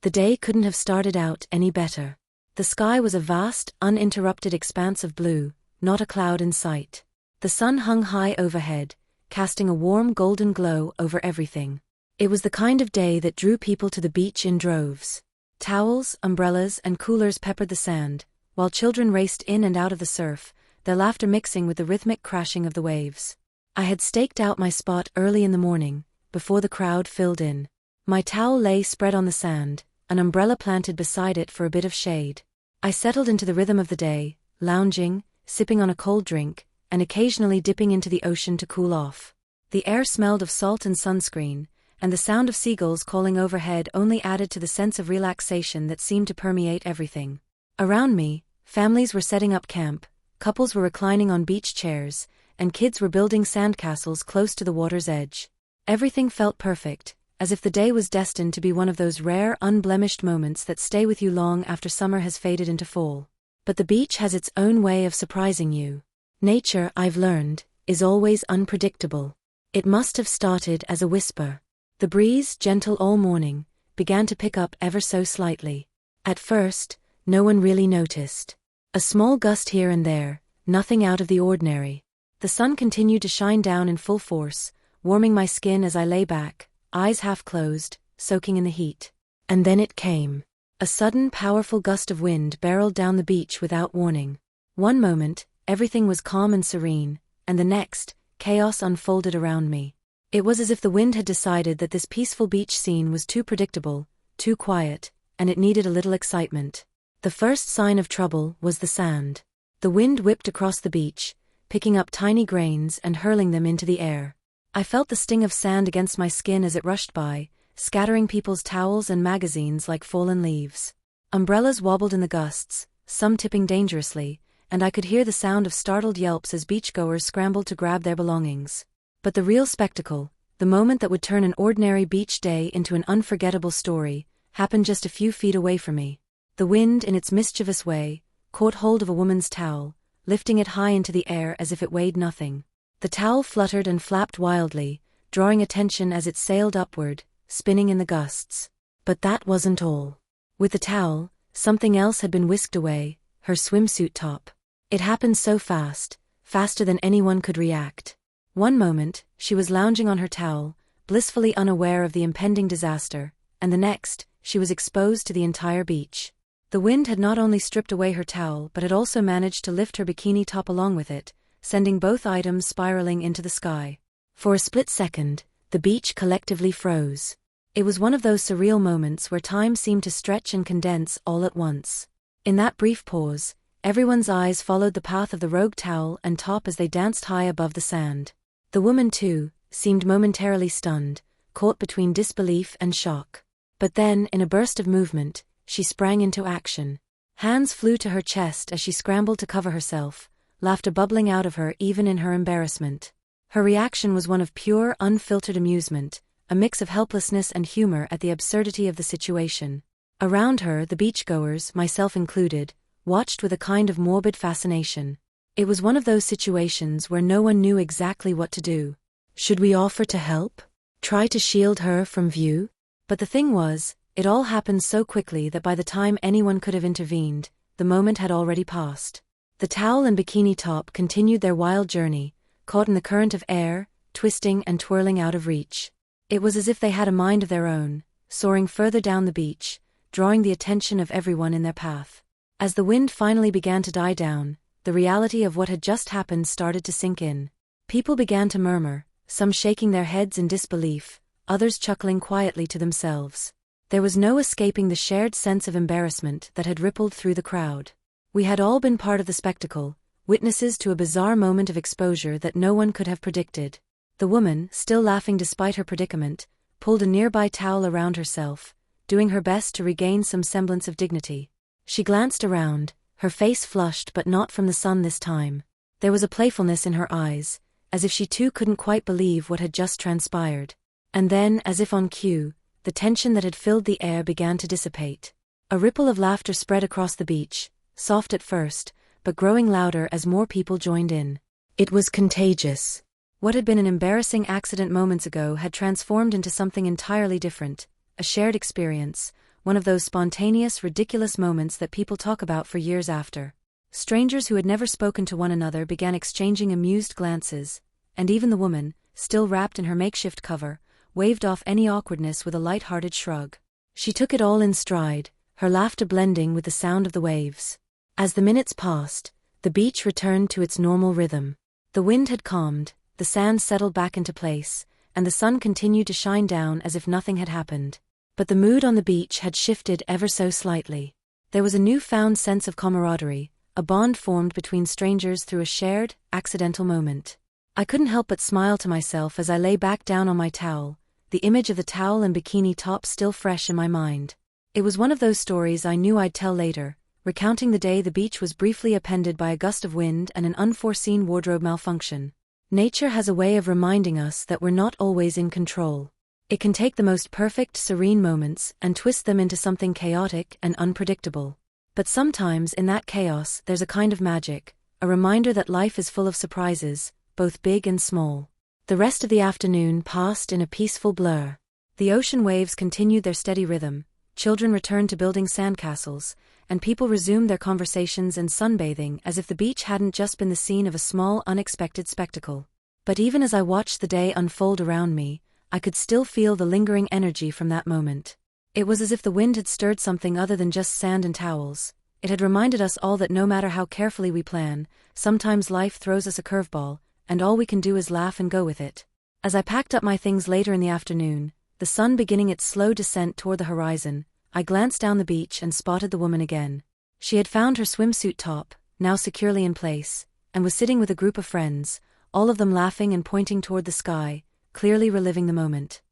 The day couldn't have started out any better. The sky was a vast, uninterrupted expanse of blue, not a cloud in sight. The sun hung high overhead, casting a warm golden glow over everything. It was the kind of day that drew people to the beach in droves. Towels, umbrellas, and coolers peppered the sand, while children raced in and out of the surf, their laughter mixing with the rhythmic crashing of the waves. I had staked out my spot early in the morning, before the crowd filled in. My towel lay spread on the sand, an umbrella planted beside it for a bit of shade. I settled into the rhythm of the day, lounging, sipping on a cold drink, and occasionally dipping into the ocean to cool off. The air smelled of salt and sunscreen, and the sound of seagulls calling overhead only added to the sense of relaxation that seemed to permeate everything. Around me, families were setting up camp, couples were reclining on beach chairs, and kids were building sandcastles close to the water's edge. Everything felt perfect, as if the day was destined to be one of those rare, unblemished moments that stay with you long after summer has faded into fall. But the beach has its own way of surprising you. Nature, I've learned, is always unpredictable. It must have started as a whisper. The breeze, gentle all morning, began to pick up ever so slightly. At first, no one really noticed. A small gust here and there, nothing out of the ordinary. The sun continued to shine down in full force, warming my skin as I lay back, eyes half closed, soaking in the heat. And then it came. A sudden, powerful gust of wind barreled down the beach without warning. One moment, everything was calm and serene, and the next, chaos unfolded around me. It was as if the wind had decided that this peaceful beach scene was too predictable, too quiet, and it needed a little excitement. The first sign of trouble was the sand. The wind whipped across the beach, picking up tiny grains and hurling them into the air. I felt the sting of sand against my skin as it rushed by, scattering people's towels and magazines like fallen leaves. Umbrellas wobbled in the gusts, some tipping dangerously, and I could hear the sound of startled yelps as beachgoers scrambled to grab their belongings. But the real spectacle, the moment that would turn an ordinary beach day into an unforgettable story, happened just a few feet away from me. The wind, in its mischievous way, caught hold of a woman's towel, lifting it high into the air as if it weighed nothing. The towel fluttered and flapped wildly, drawing attention as it sailed upward, spinning in the gusts. But that wasn't all. With the towel, something else had been whisked away, her swimsuit top. It happened so fast, faster than anyone could react. One moment, she was lounging on her towel, blissfully unaware of the impending disaster, and the next, she was exposed to the entire beach. The wind had not only stripped away her towel but had also managed to lift her bikini top along with it, sending both items spiraling into the sky. For a split second, the beach collectively froze. It was one of those surreal moments where time seemed to stretch and condense all at once. In that brief pause, everyone's eyes followed the path of the rogue towel and top as they danced high above the sand. The woman, too, seemed momentarily stunned, caught between disbelief and shock. But then, in a burst of movement, she sprang into action. Hands flew to her chest as she scrambled to cover herself, laughter bubbling out of her even in her embarrassment. Her reaction was one of pure, unfiltered amusement, a mix of helplessness and humor at the absurdity of the situation. Around her, the beachgoers, myself included, watched with a kind of morbid fascination. It was one of those situations where no one knew exactly what to do. Should we offer to help? Try to shield her from view? But the thing was, it all happened so quickly that by the time anyone could have intervened, the moment had already passed. The towel and bikini top continued their wild journey, caught in the current of air, twisting and twirling out of reach. It was as if they had a mind of their own, soaring further down the beach, drawing the attention of everyone in their path. As the wind finally began to die down, the reality of what had just happened started to sink in. People began to murmur, some shaking their heads in disbelief, others chuckling quietly to themselves. There was no escaping the shared sense of embarrassment that had rippled through the crowd. We had all been part of the spectacle, witnesses to a bizarre moment of exposure that no one could have predicted. The woman, still laughing despite her predicament, pulled a nearby towel around herself, doing her best to regain some semblance of dignity. She glanced around, her face flushed but not from the sun this time. There was a playfulness in her eyes, as if she too couldn't quite believe what had just transpired. And then, as if on cue, the tension that had filled the air began to dissipate. A ripple of laughter spread across the beach, soft at first, but growing louder as more people joined in. It was contagious. What had been an embarrassing accident moments ago had transformed into something entirely different, a shared experience, one of those spontaneous, ridiculous moments that people talk about for years after. Strangers who had never spoken to one another began exchanging amused glances, and even the woman, still wrapped in her makeshift cover, waved off any awkwardness with a light-hearted shrug. She took it all in stride, her laughter blending with the sound of the waves. As the minutes passed, the beach returned to its normal rhythm. The wind had calmed, the sand settled back into place, and the sun continued to shine down as if nothing had happened. But the mood on the beach had shifted ever so slightly. There was a newfound sense of camaraderie, a bond formed between strangers through a shared, accidental moment. I couldn't help but smile to myself as I lay back down on my towel, the image of the towel and bikini top still fresh in my mind. It was one of those stories I knew I'd tell later, recounting the day the beach was briefly upended by a gust of wind and an unforeseen wardrobe malfunction. Nature has a way of reminding us that we're not always in control. It can take the most perfect, serene moments and twist them into something chaotic and unpredictable. But sometimes in that chaos there's a kind of magic, a reminder that life is full of surprises, both big and small. The rest of the afternoon passed in a peaceful blur. The ocean waves continued their steady rhythm, children returned to building sandcastles, and people resumed their conversations and sunbathing as if the beach hadn't just been the scene of a small, unexpected spectacle. But even as I watched the day unfold around me, I could still feel the lingering energy from that moment. It was as if the wind had stirred something other than just sand and towels. It had reminded us all that no matter how carefully we plan, sometimes life throws us a curveball, and all we can do is laugh and go with it. As I packed up my things later in the afternoon, the sun beginning its slow descent toward the horizon, I glanced down the beach and spotted the woman again. She had found her swimsuit top, now securely in place, and was sitting with a group of friends, all of them laughing and pointing toward the sky, clearly reliving the moment.